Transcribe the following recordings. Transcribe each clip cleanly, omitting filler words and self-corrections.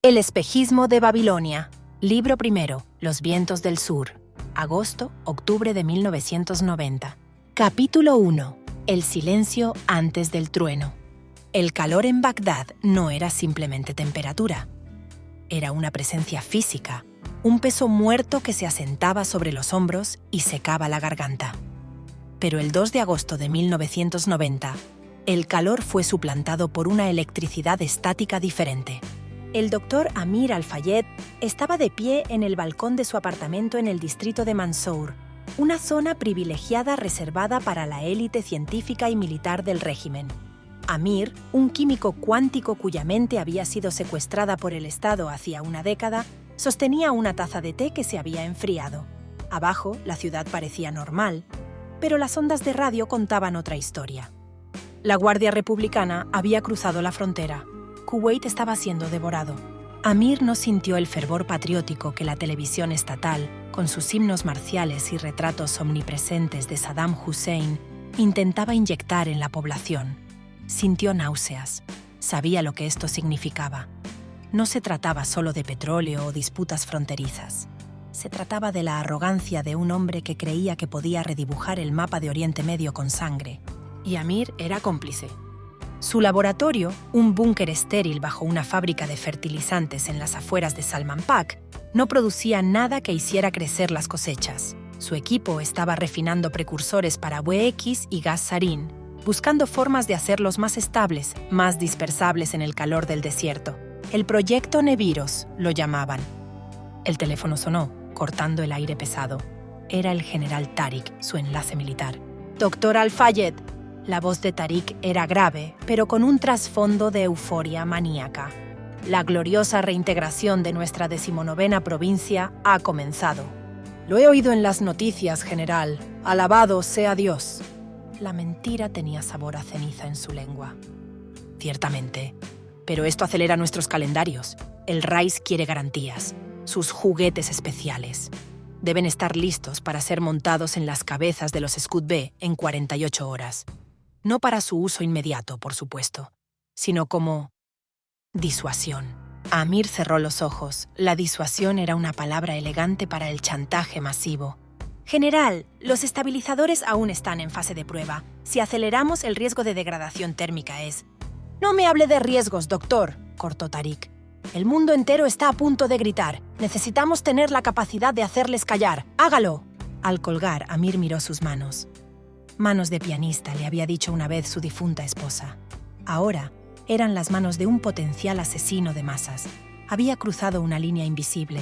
El espejismo de Babilonia. Libro primero. Los vientos del sur. Agosto-octubre de 1990. Capítulo 1. El silencio antes del trueno. El calor en Bagdad no era simplemente temperatura. Era una presencia física, un peso muerto que se asentaba sobre los hombros y secaba la garganta. Pero el 2 de agosto de 1990, el calor fue suplantado por una electricidad estática diferente. El doctor Amir Al-Fayed estaba de pie en el balcón de su apartamento en el distrito de Mansour, una zona privilegiada reservada para la élite científica y militar del régimen. Amir, un químico cuántico cuya mente había sido secuestrada por el Estado hacía una década, sostenía una taza de té que se había enfriado. Abajo, la ciudad parecía normal, pero las ondas de radio contaban otra historia. La Guardia Republicana había cruzado la frontera. Kuwait estaba siendo devorado. Amir no sintió el fervor patriótico que la televisión estatal, con sus himnos marciales y retratos omnipresentes de Saddam Hussein, intentaba inyectar en la población. Sintió náuseas. Sabía lo que esto significaba. No se trataba solo de petróleo o disputas fronterizas. Se trataba de la arrogancia de un hombre que creía que podía redibujar el mapa de Oriente Medio con sangre. Y Amir era cómplice. Su laboratorio, un búnker estéril bajo una fábrica de fertilizantes en las afueras de Salman Pak, no producía nada que hiciera crecer las cosechas. Su equipo estaba refinando precursores para WX y gas sarín, buscando formas de hacerlos más estables, más dispersables en el calor del desierto. El proyecto Neviros lo llamaban. El teléfono sonó, cortando el aire pesado. Era el general Tariq, su enlace militar. «Doctor Al-Fayed». La voz de Tariq era grave, pero con un trasfondo de euforia maníaca. La gloriosa reintegración de nuestra 19ª provincia ha comenzado. «Lo he oído en las noticias, general. Alabado sea Dios». La mentira tenía sabor a ceniza en su lengua. «Ciertamente. Pero esto acelera nuestros calendarios. El Rais quiere garantías. Sus juguetes especiales. Deben estar listos para ser montados en las cabezas de los Scud B en 48 horas. No para su uso inmediato, por supuesto, sino como disuasión». Amir cerró los ojos. La disuasión era una palabra elegante para el chantaje masivo. «General, los estabilizadores aún están en fase de prueba. Si aceleramos, el riesgo de degradación térmica es...» «No me hable de riesgos, doctor», cortó Tariq. «El mundo entero está a punto de gritar. Necesitamos tener la capacidad de hacerles callar. ¡Hágalo!». Al colgar, Amir miró sus manos. «Manos de pianista», le había dicho una vez su difunta esposa. Ahora eran las manos de un potencial asesino de masas. Había cruzado una línea invisible.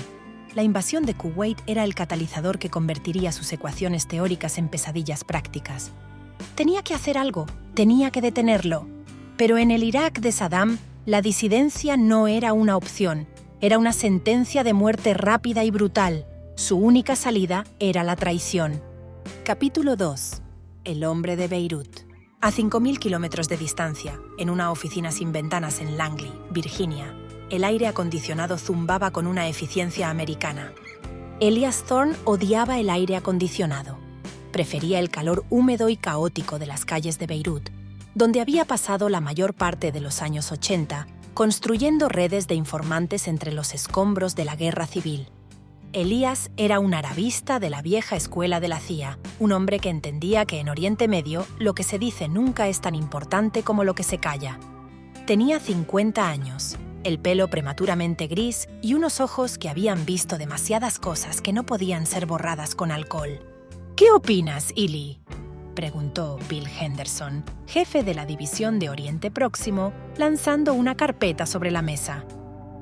La invasión de Kuwait era el catalizador que convertiría sus ecuaciones teóricas en pesadillas prácticas. Tenía que hacer algo, tenía que detenerlo. Pero en el Irak de Saddam, la disidencia no era una opción, era una sentencia de muerte rápida y brutal. Su única salida era la traición. Capítulo 2. El hombre de Beirut. A 5.000 kilómetros de distancia, en una oficina sin ventanas en Langley, Virginia, el aire acondicionado zumbaba con una eficiencia americana. Elias Thorne odiaba el aire acondicionado. Prefería el calor húmedo y caótico de las calles de Beirut, donde había pasado la mayor parte de los años 80, construyendo redes de informantes entre los escombros de la guerra civil. Elías era un arabista de la vieja escuela de la CIA, un hombre que entendía que en Oriente Medio lo que se dice nunca es tan importante como lo que se calla. Tenía 50 años, el pelo prematuramente gris y unos ojos que habían visto demasiadas cosas que no podían ser borradas con alcohol. «¿Qué opinas, Eli?», preguntó Bill Henderson, jefe de la División de Oriente Próximo, lanzando una carpeta sobre la mesa.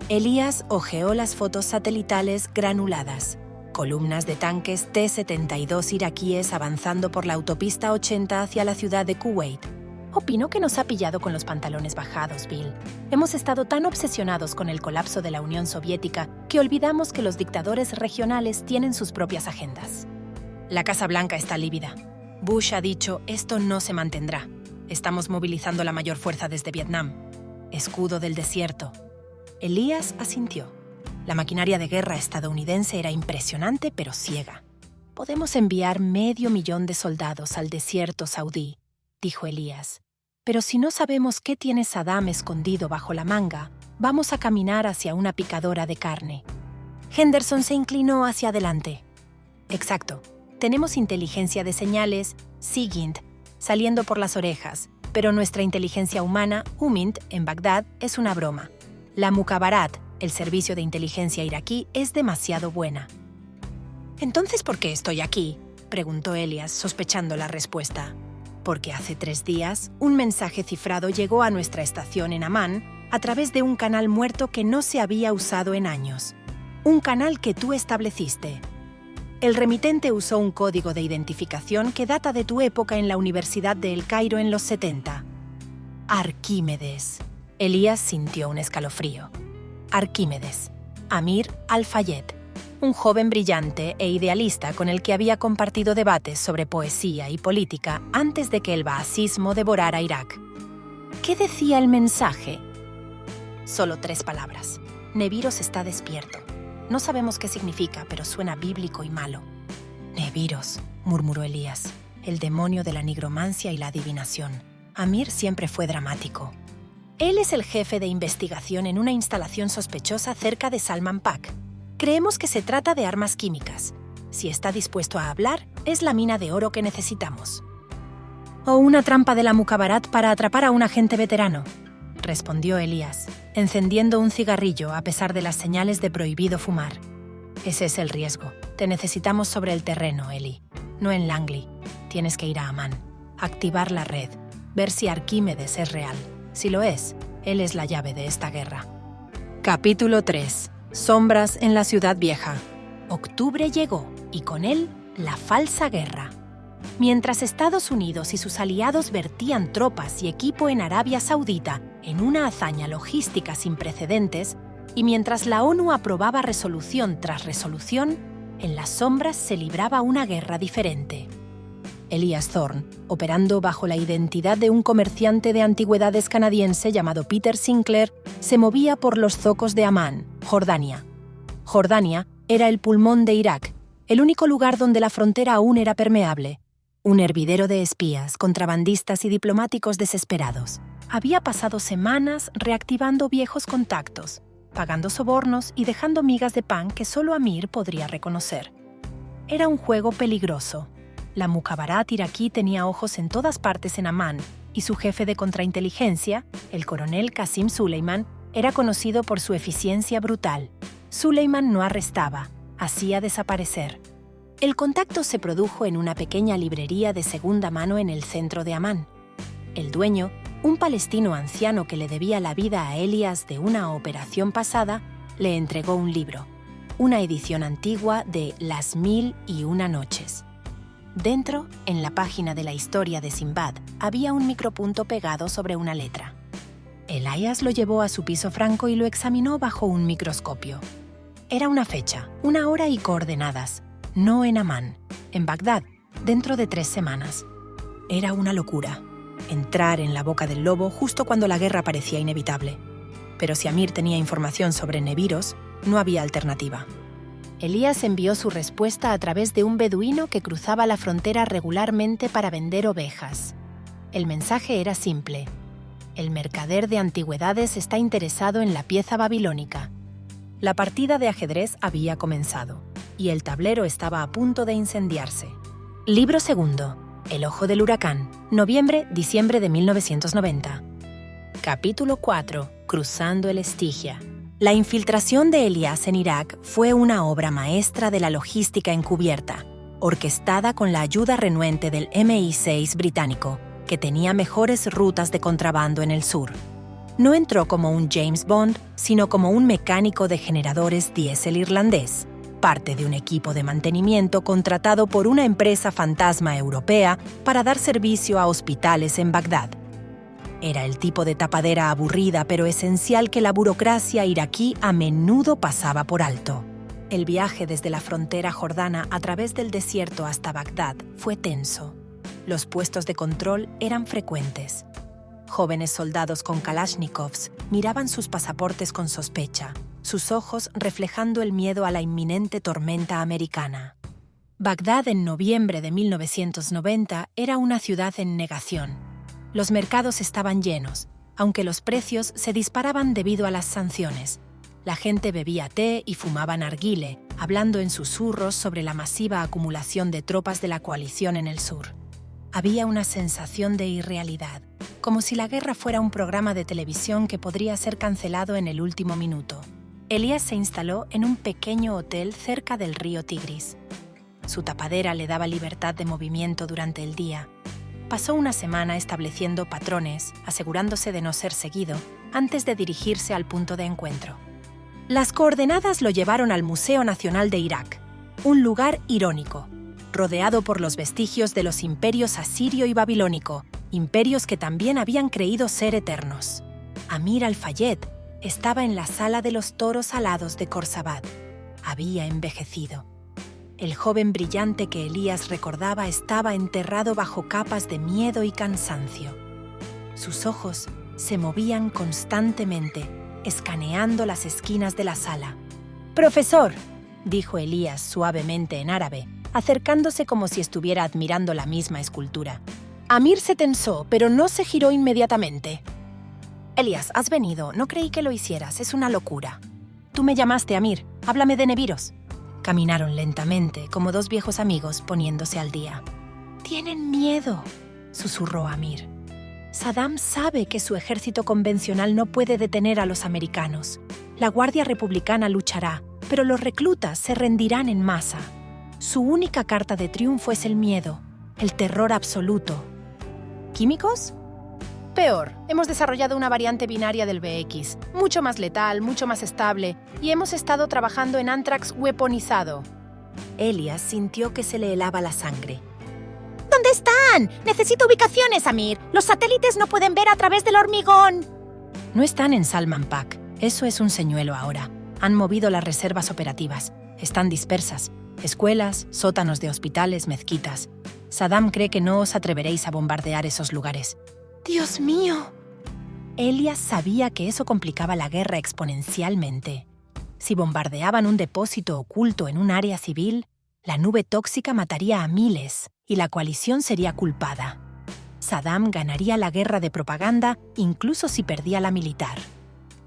Elías hojeó las fotos satelitales granuladas. Columnas de tanques T-72 iraquíes avanzando por la autopista 80 hacia la ciudad de Kuwait. «Opino que nos ha pillado con los pantalones bajados, Bill. Hemos estado tan obsesionados con el colapso de la Unión Soviética que olvidamos que los dictadores regionales tienen sus propias agendas. La Casa Blanca está lívida. Bush ha dicho, esto no se mantendrá. Estamos movilizando la mayor fuerza desde Vietnam. Escudo del desierto». Elías asintió. La maquinaria de guerra estadounidense era impresionante pero ciega. «Podemos enviar 500.000 de soldados al desierto saudí», dijo Elías. «Pero si no sabemos qué tiene Saddam escondido bajo la manga, Vamos a caminar hacia una picadora de carne. Henderson se inclinó hacia adelante. Exacto. Tenemos inteligencia de señales, SIGINT, saliendo por las orejas, pero nuestra inteligencia humana, UMINT, en Bagdad, es una broma. La Mukhabarat, el servicio de inteligencia iraquí, es demasiado buena. ¿Entonces por qué estoy aquí?, preguntó Elias, sospechando la respuesta. Porque hace 3 días, un mensaje cifrado llegó a nuestra estación en Amán a través de un canal muerto que no se había usado en años. Un canal que tú estableciste. El remitente usó un código de identificación que data de tu época en la Universidad de El Cairo en los 70. Arquímedes. Elías sintió un escalofrío. Arquímedes. Amir Al-Fayed. Un joven brillante e idealista con el que había compartido debates sobre poesía y política antes de que el baasismo devorara Irak. ¿Qué decía el mensaje? Solo 3 palabras. Neviros está despierto. No sabemos qué significa, pero suena bíblico y malo. Neviros, murmuró Elías, el demonio de la nigromancia y la adivinación. Amir siempre fue dramático. Él es el jefe de investigación en una instalación sospechosa cerca de Salman Pak. Creemos que se trata de armas químicas. Si está dispuesto a hablar, es la mina de oro que necesitamos. O una trampa de la Mukhabarat para atrapar a un agente veterano, respondió Elías, encendiendo un cigarrillo a pesar de las señales de prohibido fumar. Ese es el riesgo. Te necesitamos sobre el terreno, Eli. No en Langley. Tienes que ir a Amán, activar la red, ver si Arquímedes es real. Si lo es, él es la llave de esta guerra. Capítulo 3. Sombras en la ciudad vieja. Octubre llegó, y con él, la falsa guerra. Mientras Estados Unidos y sus aliados vertían tropas y equipo en Arabia Saudita en una hazaña logística sin precedentes, y mientras la ONU aprobaba resolución tras resolución, en las sombras se libraba una guerra diferente. Elias Thorne, operando bajo la identidad de un comerciante de antigüedades canadiense llamado Peter Sinclair, se movía por los zocos de Amán, Jordania. Jordania era el pulmón de Irak, el único lugar donde la frontera aún era permeable. Un hervidero de espías, contrabandistas y diplomáticos desesperados. Había pasado semanas reactivando viejos contactos, pagando sobornos y dejando migas de pan que solo Amir podría reconocer. Era un juego peligroso. La Mukhabarat iraquí tenía ojos en todas partes en Amán, y su jefe de contrainteligencia, el coronel Qasim Suleiman, era conocido por su eficiencia brutal. Suleiman no arrestaba, hacía desaparecer. El contacto se produjo en una pequeña librería de segunda mano en el centro de Amán. El dueño, un palestino anciano que le debía la vida a Elias de una operación pasada, le entregó un libro, una edición antigua de Las 1001 noches. Dentro, en la página de la historia de Sinbad, había un micropunto pegado sobre una letra. Elias lo llevó a su piso franco y lo examinó bajo un microscopio. Era una fecha, una hora y coordenadas. No en Amán, en Bagdad, dentro de 3 semanas. Era una locura. Entrar en la boca del lobo justo cuando la guerra parecía inevitable. Pero si Amir tenía información sobre Neviros, no había alternativa. Elías envió su respuesta a través de un beduino que cruzaba la frontera regularmente para vender ovejas. El mensaje era simple. El mercader de antigüedades está interesado en la pieza babilónica. La partida de ajedrez había comenzado, y el tablero estaba a punto de incendiarse. Libro segundo. El ojo del huracán. Noviembre-diciembre de 1990. Capítulo 4. Cruzando el Estigia. La infiltración de Elías en Irak fue una obra maestra de la logística encubierta, orquestada con la ayuda renuente del MI6 británico, que tenía mejores rutas de contrabando en el sur. No entró como un James Bond, sino como un mecánico de generadores diésel irlandés, parte de un equipo de mantenimiento contratado por una empresa fantasma europea para dar servicio a hospitales en Bagdad. Era el tipo de tapadera aburrida pero esencial que la burocracia iraquí a menudo pasaba por alto. El viaje desde la frontera jordana a través del desierto hasta Bagdad fue tenso. Los puestos de control eran frecuentes. Jóvenes soldados con kalashnikovs miraban sus pasaportes con sospecha, sus ojos reflejando el miedo a la inminente tormenta americana. Bagdad en noviembre de 1990 era una ciudad en negación. Los mercados estaban llenos, aunque los precios se disparaban debido a las sanciones. La gente bebía té y fumaba narguile, hablando en susurros sobre la masiva acumulación de tropas de la coalición en el sur. Había una sensación de irrealidad, como si la guerra fuera un programa de televisión que podría ser cancelado en el último minuto. Elías se instaló en un pequeño hotel cerca del río Tigris. Su tapadera le daba libertad de movimiento durante el día. Pasó una semana estableciendo patrones, asegurándose de no ser seguido, antes de dirigirse al punto de encuentro. Las coordenadas lo llevaron al Museo Nacional de Irak, un lugar irónico, rodeado por los vestigios de los imperios asirio y babilónico, imperios que también habían creído ser eternos. Amir al-Fayed estaba en la sala de los toros alados de Khorsabad. Había envejecido. El joven brillante que Elías recordaba estaba enterrado bajo capas de miedo y cansancio. Sus ojos se movían constantemente, escaneando las esquinas de la sala. «Profesor», dijo Elías suavemente en árabe, acercándose como si estuviera admirando la misma escultura. Amir se tensó, pero no se giró inmediatamente. «Elías, has venido. No creí que lo hicieras. Es una locura. Tú me llamaste, Amir. Háblame de Neviros». Caminaron lentamente, como dos viejos amigos poniéndose al día. «Tienen miedo», susurró Amir. «Saddam sabe que su ejército convencional no puede detener a los americanos. La Guardia Republicana luchará, pero los reclutas se rendirán en masa. Su única carta de triunfo es el miedo, el terror absoluto». ¿Químicos? Peor, hemos desarrollado una variante binaria del VX, mucho más letal, mucho más estable, y hemos estado trabajando en anthrax weaponizado. Elías sintió que se le helaba la sangre. ¿Dónde están? Necesito ubicaciones, Amir. Los satélites no pueden ver a través del hormigón. No están en Salman Pak. Eso es un señuelo ahora. Han movido las reservas operativas. Están dispersas. Escuelas, sótanos de hospitales, mezquitas. Saddam cree que no os atreveréis a bombardear esos lugares. ¡Dios mío! Elías sabía que eso complicaba la guerra exponencialmente. Si bombardeaban un depósito oculto en un área civil, la nube tóxica mataría a miles y la coalición sería culpada. Saddam ganaría la guerra de propaganda incluso si perdía la militar.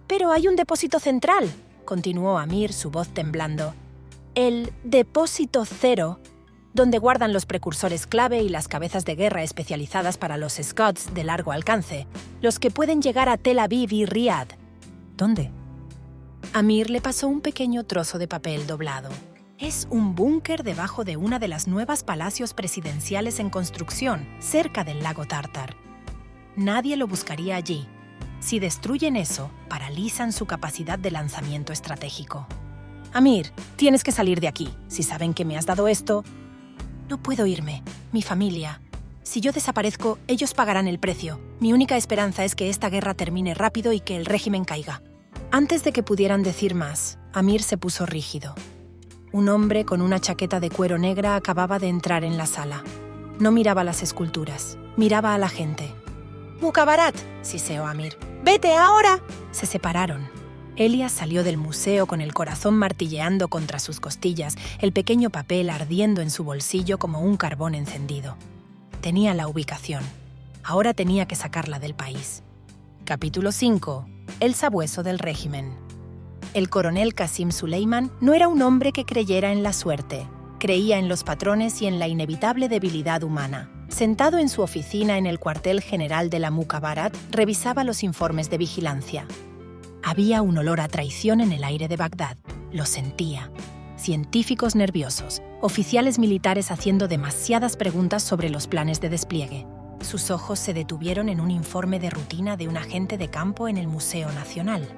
«Pero hay un depósito central», continuó Amir, su voz temblando. «El Depósito Cero, donde guardan los precursores clave y las cabezas de guerra especializadas para los Scots de largo alcance, los que pueden llegar a Tel Aviv y Riad». «¿Dónde?» Amir le pasó un pequeño trozo de papel doblado. «Es un búnker debajo de una de las nuevas palacios presidenciales en construcción, cerca del lago Tártar. Nadie lo buscaría allí. Si destruyen eso, paralizan su capacidad de lanzamiento estratégico». «Amir, tienes que salir de aquí. Si saben que me has dado esto...» «No puedo irme. Mi familia. Si yo desaparezco, ellos pagarán el precio. Mi única esperanza es que esta guerra termine rápido y que el régimen caiga». Antes de que pudieran decir más, Amir se puso rígido. Un hombre con una chaqueta de cuero negra acababa de entrar en la sala. No miraba las esculturas, miraba a la gente. «Mukhabarat», siseó Amir. «¡Vete ahora!». Se separaron. Elías salió del museo con el corazón martilleando contra sus costillas, el pequeño papel ardiendo en su bolsillo como un carbón encendido. Tenía la ubicación. Ahora tenía que sacarla del país. Capítulo 5. El sabueso del régimen. El coronel Qasim Suleiman no era un hombre que creyera en la suerte. Creía en los patrones y en la inevitable debilidad humana. Sentado en su oficina en el cuartel general de la Mukhabarat, revisaba los informes de vigilancia. Había un olor a traición en el aire de Bagdad. Lo sentía. Científicos nerviosos, oficiales militares haciendo demasiadas preguntas sobre los planes de despliegue. Sus ojos se detuvieron en un informe de rutina de un agente de campo en el Museo Nacional.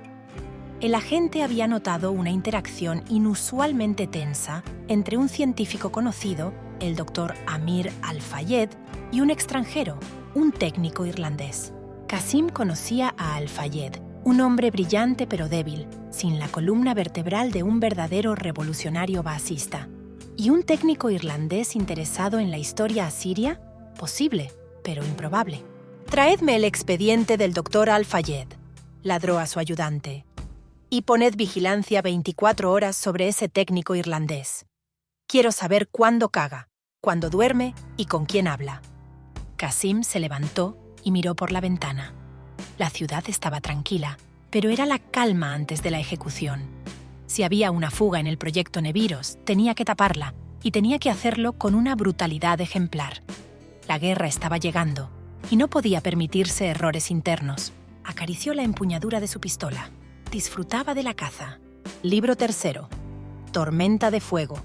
El agente había notado una interacción inusualmente tensa entre un científico conocido, el doctor Amir al-Fayed, y un extranjero, un técnico irlandés. Qasim conocía a al-Fayed, un hombre brillante pero débil, sin la columna vertebral de un verdadero revolucionario baasista. ¿Y un técnico irlandés interesado en la historia asiria? Posible, pero improbable. «Traedme el expediente del doctor al-Fayed», ladró a su ayudante. «Y poned vigilancia 24 horas sobre ese técnico irlandés. Quiero saber cuándo caga, cuándo duerme y con quién habla». Qasim se levantó y miró por la ventana. La ciudad estaba tranquila, pero era la calma antes de la ejecución. Si había una fuga en el proyecto Neviros, tenía que taparla, y tenía que hacerlo con una brutalidad ejemplar. La guerra estaba llegando, y no podía permitirse errores internos. Acarició la empuñadura de su pistola. Disfrutaba de la caza. Libro tercero. Tormenta de fuego.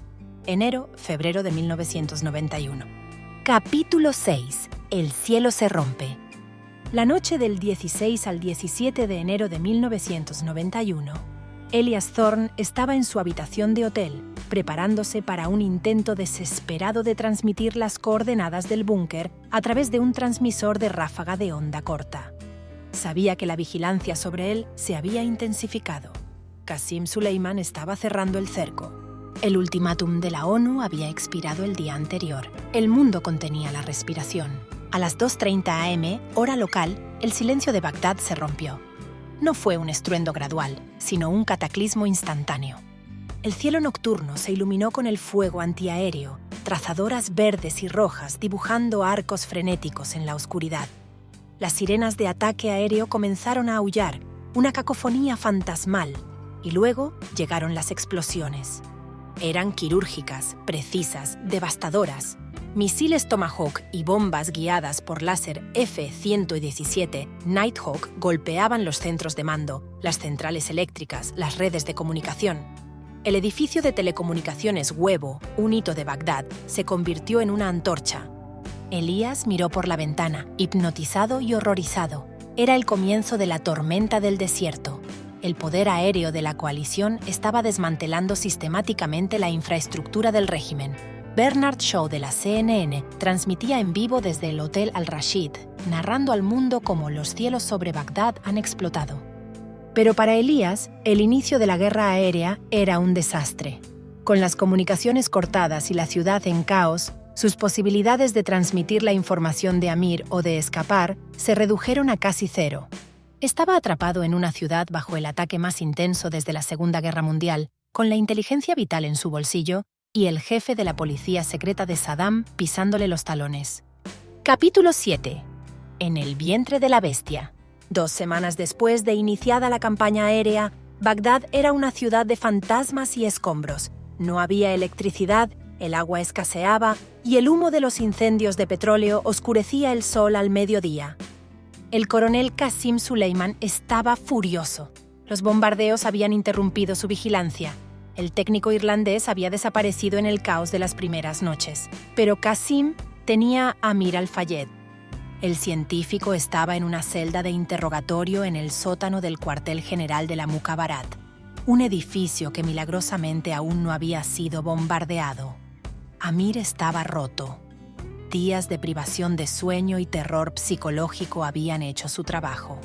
Enero-febrero de 1991. Capítulo 6. El cielo se rompe. La noche del 16 al 17 de enero de 1991, Elias Thorne estaba en su habitación de hotel, preparándose para un intento desesperado de transmitir las coordenadas del búnker a través de un transmisor de ráfaga de onda corta. Sabía que la vigilancia sobre él se había intensificado. Qasem Soleimani estaba cerrando el cerco. El ultimátum de la ONU había expirado el día anterior. El mundo contenía la respiración. A las 2:30 am, hora local, el silencio de Bagdad se rompió. No fue un estruendo gradual, sino un cataclismo instantáneo. El cielo nocturno se iluminó con el fuego antiaéreo, trazadoras verdes y rojas dibujando arcos frenéticos en la oscuridad. Las sirenas de ataque aéreo comenzaron a aullar, una cacofonía fantasmal, y luego llegaron las explosiones. Eran quirúrgicas, precisas, devastadoras. Misiles Tomahawk y bombas guiadas por láser F-117 Nighthawk golpeaban los centros de mando, las centrales eléctricas, las redes de comunicación. El edificio de telecomunicaciones Huevo, un hito de Bagdad, se convirtió en una antorcha. Elías miró por la ventana, hipnotizado y horrorizado. Era el comienzo de la tormenta del desierto. El poder aéreo de la coalición estaba desmantelando sistemáticamente la infraestructura del régimen. Bernard Shaw de la CNN transmitía en vivo desde el Hotel Al-Rashid, narrando al mundo cómo los cielos sobre Bagdad han explotado. Pero para Elías, el inicio de la guerra aérea era un desastre. Con las comunicaciones cortadas y la ciudad en caos, sus posibilidades de transmitir la información de Amir o de escapar se redujeron a casi cero. Estaba atrapado en una ciudad bajo el ataque más intenso desde la Segunda Guerra Mundial, con la inteligencia vital en su bolsillo y el jefe de la policía secreta de Saddam pisándole los talones. Capítulo 7. En el vientre de la bestia. 2 semanas después de iniciada la campaña aérea, Bagdad era una ciudad de fantasmas y escombros. No había electricidad, el agua escaseaba y el humo de los incendios de petróleo oscurecía el sol al mediodía. El coronel Qasem Soleimani estaba furioso. Los bombardeos habían interrumpido su vigilancia. El técnico irlandés había desaparecido en el caos de las primeras noches. Pero Qasem tenía a Amir al-Fayed. El científico estaba en una celda de interrogatorio en el sótano del cuartel general de la Mukhabarat, un edificio que milagrosamente aún no había sido bombardeado. Amir estaba roto. Días de privación de sueño y terror psicológico habían hecho su trabajo.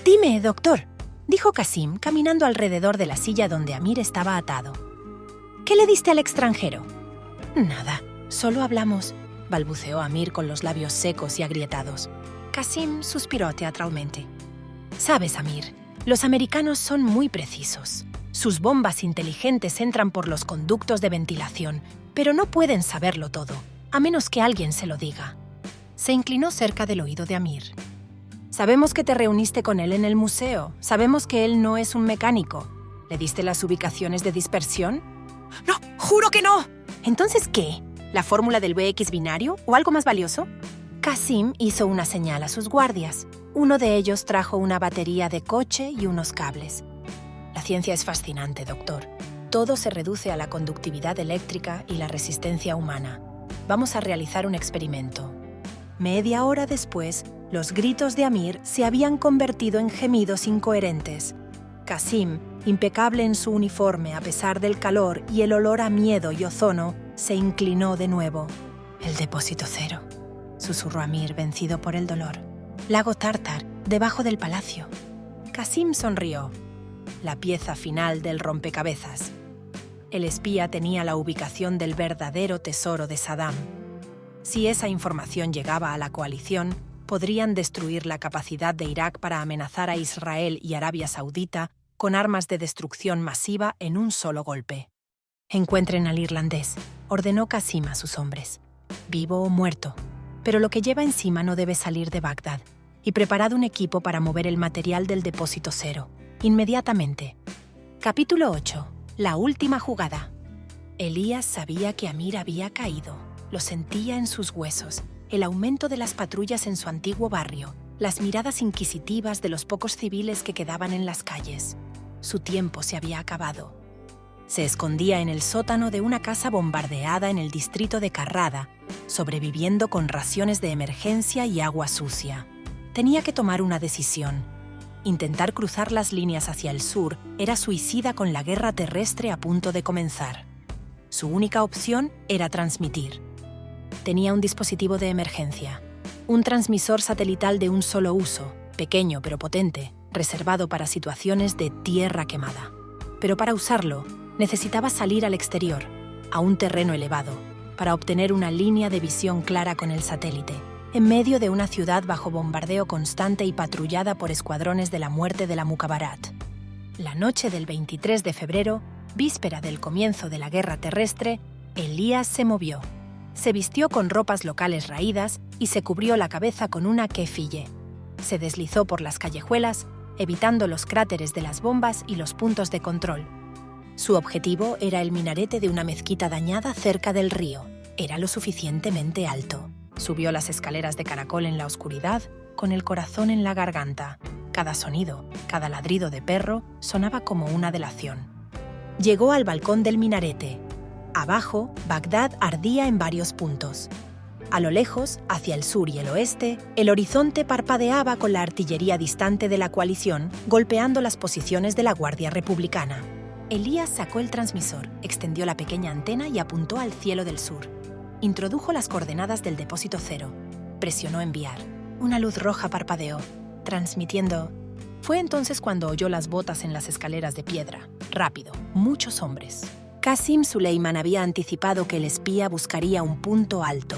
«Dime, doctor», dijo Qasem caminando alrededor de la silla donde Amir estaba atado. «¿Qué le diste al extranjero?» «Nada, solo hablamos», balbuceó Amir con los labios secos y agrietados. Qasem suspiró teatralmente. «Sabes, Amir, los americanos son muy precisos. Sus bombas inteligentes entran por los conductos de ventilación, pero no pueden saberlo todo, a menos que alguien se lo diga». Se inclinó cerca del oído de Amir. «Sabemos que te reuniste con él en el museo. Sabemos que él no es un mecánico. ¿Le diste las ubicaciones de dispersión?» «No, juro que no». «¿Entonces qué? ¿La fórmula del BX binario o algo más valioso?» Qasem hizo una señal a sus guardias. Uno de ellos trajo una batería de coche y unos cables. «La ciencia es fascinante, doctor. Todo se reduce a la conductividad eléctrica y la resistencia humana. Vamos a realizar un experimento». Media hora después, los gritos de Amir se habían convertido en gemidos incoherentes. Qasem, impecable en su uniforme a pesar del calor y el olor a miedo y ozono, se inclinó de nuevo. «El depósito cero», susurró Amir, vencido por el dolor. «Lago Tártar, debajo del palacio». Qasem sonrió. La pieza final del rompecabezas. El espía tenía la ubicación del verdadero tesoro de Saddam. Si esa información llegaba a la coalición, podrían destruir la capacidad de Irak para amenazar a Israel y Arabia Saudita con armas de destrucción masiva en un solo golpe. «Encuentren al irlandés», ordenó Qasem a sus hombres. «Vivo o muerto, pero lo que lleva encima no debe salir de Bagdad. y preparad un equipo para mover el material del depósito cero. Inmediatamente. Capítulo 8. La última jugada. Elías sabía que Amir había caído. Lo sentía en sus huesos. El aumento de las patrullas en su antiguo barrio. Las miradas inquisitivas de los pocos civiles que quedaban en las calles. Su tiempo se había acabado. Se escondía en el sótano de una casa bombardeada en el distrito de Carrada, sobreviviendo con raciones de emergencia y agua sucia. Tenía que tomar una decisión. Intentar cruzar las líneas hacia el sur era suicida con la guerra terrestre a punto de comenzar. Su única opción era transmitir. Tenía un dispositivo de emergencia, un transmisor satelital de un solo uso, pequeño pero potente, reservado para situaciones de tierra quemada. Pero para usarlo, necesitaba salir al exterior, a un terreno elevado, para obtener una línea de visión clara con el satélite, en medio de una ciudad bajo bombardeo constante y patrullada por escuadrones de la muerte de la Mukhabarat. La noche del 23 de febrero, víspera del comienzo de la guerra terrestre, Elías se movió. Se vistió con ropas locales raídas y se cubrió la cabeza con una kefille. Se deslizó por las callejuelas, evitando los cráteres de las bombas y los puntos de control. Su objetivo era el minarete de una mezquita dañada cerca del río. Era lo suficientemente alto. Subió las escaleras de caracol en la oscuridad, con el corazón en la garganta. Cada sonido, cada ladrido de perro sonaba como una delación. Llegó al balcón del minarete. Abajo, Bagdad ardía en varios puntos. A lo lejos, hacia el sur y el oeste, el horizonte parpadeaba con la artillería distante de la coalición, golpeando las posiciones de la Guardia Republicana. Elías sacó el transmisor, extendió la pequeña antena y apuntó al cielo del sur. Introdujo las coordenadas del depósito cero. Presionó enviar. Una luz roja parpadeó, transmitiendo. Fue entonces cuando oyó las botas en las escaleras de piedra. Rápido, muchos hombres. Qasim Suleiman había anticipado que el espía buscaría un punto alto.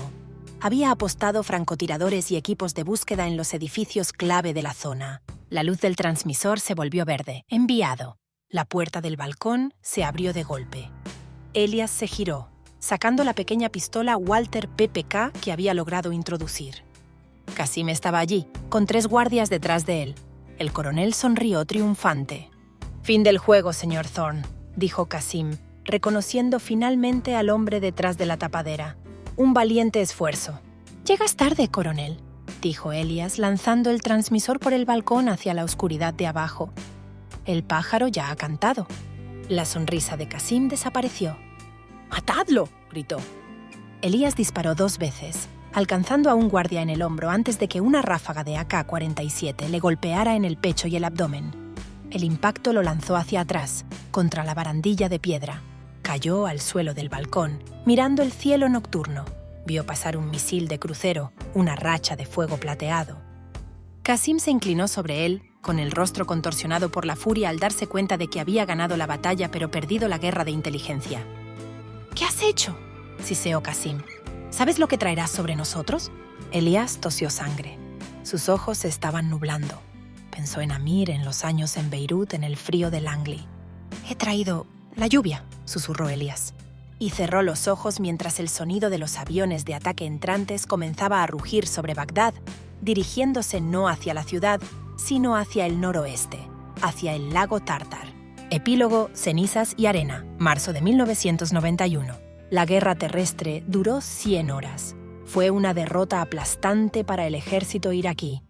Había apostado francotiradores y equipos de búsqueda en los edificios clave de la zona. La luz del transmisor se volvió verde. Enviado. La puerta del balcón se abrió de golpe. Elías se giró, sacando la pequeña pistola Walter PPK que había logrado introducir. Qasim estaba allí, con 3 guardias detrás de él. El coronel sonrió triunfante. «Fin del juego, señor Thorne», dijo Qasim, reconociendo finalmente al hombre detrás de la tapadera. «Un valiente esfuerzo». «Llegas tarde, coronel», dijo Elías, lanzando el transmisor por el balcón hacia la oscuridad de abajo. El pájaro ya ha cantado. La sonrisa de Qasim desapareció. «¡Matadlo!», gritó. Elías disparó 2 veces, alcanzando a un guardia en el hombro antes de que una ráfaga de AK-47 le golpeara en el pecho y el abdomen. El impacto lo lanzó hacia atrás, contra la barandilla de piedra. Cayó al suelo del balcón, mirando el cielo nocturno. Vio pasar un misil de crucero, una racha de fuego plateado. Qasim se inclinó sobre él, con el rostro contorsionado por la furia al darse cuenta de que había ganado la batalla pero perdido la guerra de inteligencia. «¿Qué has hecho?», siseó Qasim. «¿Sabes lo que traerás sobre nosotros?». Elías tosió sangre. Sus ojos se estaban nublando. Pensó en Amir, en los años en Beirut, en el frío de Langley. «He traído la lluvia», susurró Elías. Y cerró los ojos mientras el sonido de los aviones de ataque entrantes comenzaba a rugir sobre Bagdad, dirigiéndose no hacia la ciudad, sino hacia el noroeste, hacia el lago Tártar. Epílogo, cenizas y arena, marzo de 1991. La guerra terrestre duró 100 horas. Fue una derrota aplastante para el ejército iraquí.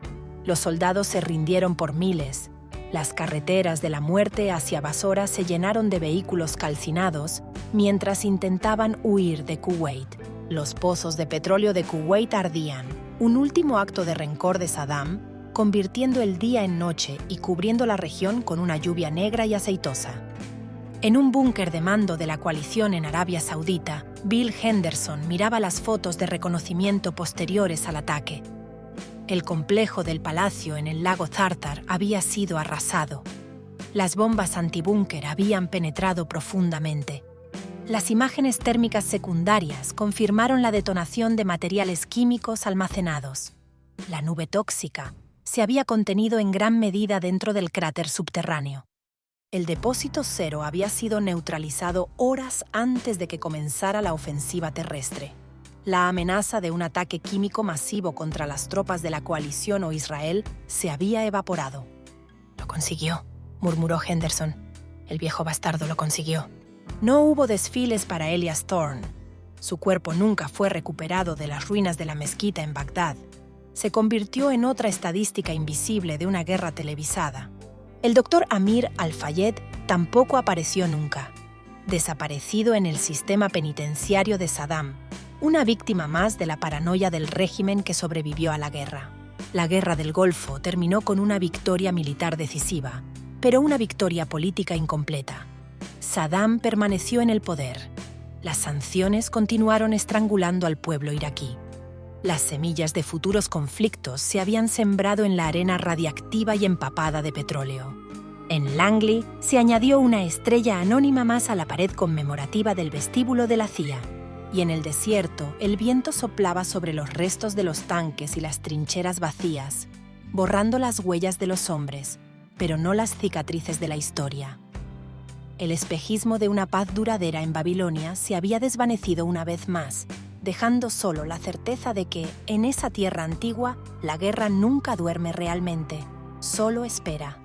Los soldados se rindieron por miles. Las carreteras de la muerte hacia Basora se llenaron de vehículos calcinados mientras intentaban huir de Kuwait. Los pozos de petróleo de Kuwait ardían. Un último acto de rencor de Saddam, convirtiendo el día en noche y cubriendo la región con una lluvia negra y aceitosa. En un búnker de mando de la coalición en Arabia Saudita, Bill Henderson miraba las fotos de reconocimiento posteriores al ataque. El complejo del palacio en el lago Tártar había sido arrasado. Las bombas antibúnker habían penetrado profundamente. Las imágenes térmicas secundarias confirmaron la detonación de materiales químicos almacenados. La nube tóxica se había contenido en gran medida dentro del cráter subterráneo. El depósito cero había sido neutralizado horas antes de que comenzara la ofensiva terrestre. La amenaza de un ataque químico masivo contra las tropas de la coalición o Israel se había evaporado. «Lo consiguió», murmuró Henderson. «El viejo bastardo lo consiguió». No hubo desfiles para Elias Thorne. Su cuerpo nunca fue recuperado de las ruinas de la mezquita en Bagdad. Se convirtió en otra estadística invisible de una guerra televisada. El doctor Amir Al-Fayed tampoco apareció nunca. Desaparecido en el sistema penitenciario de Saddam, una víctima más de la paranoia del régimen que sobrevivió a la guerra. La guerra del Golfo terminó con una victoria militar decisiva, pero una victoria política incompleta. Saddam permaneció en el poder. Las sanciones continuaron estrangulando al pueblo iraquí. Las semillas de futuros conflictos se habían sembrado en la arena radiactiva y empapada de petróleo. En Langley se añadió una estrella anónima más a la pared conmemorativa del vestíbulo de la CIA, y en el desierto el viento soplaba sobre los restos de los tanques y las trincheras vacías, borrando las huellas de los hombres, pero no las cicatrices de la historia. El espejismo de una paz duradera en Babilonia se había desvanecido una vez más, dejando solo la certeza de que, en esa tierra antigua, la guerra nunca duerme realmente, solo espera.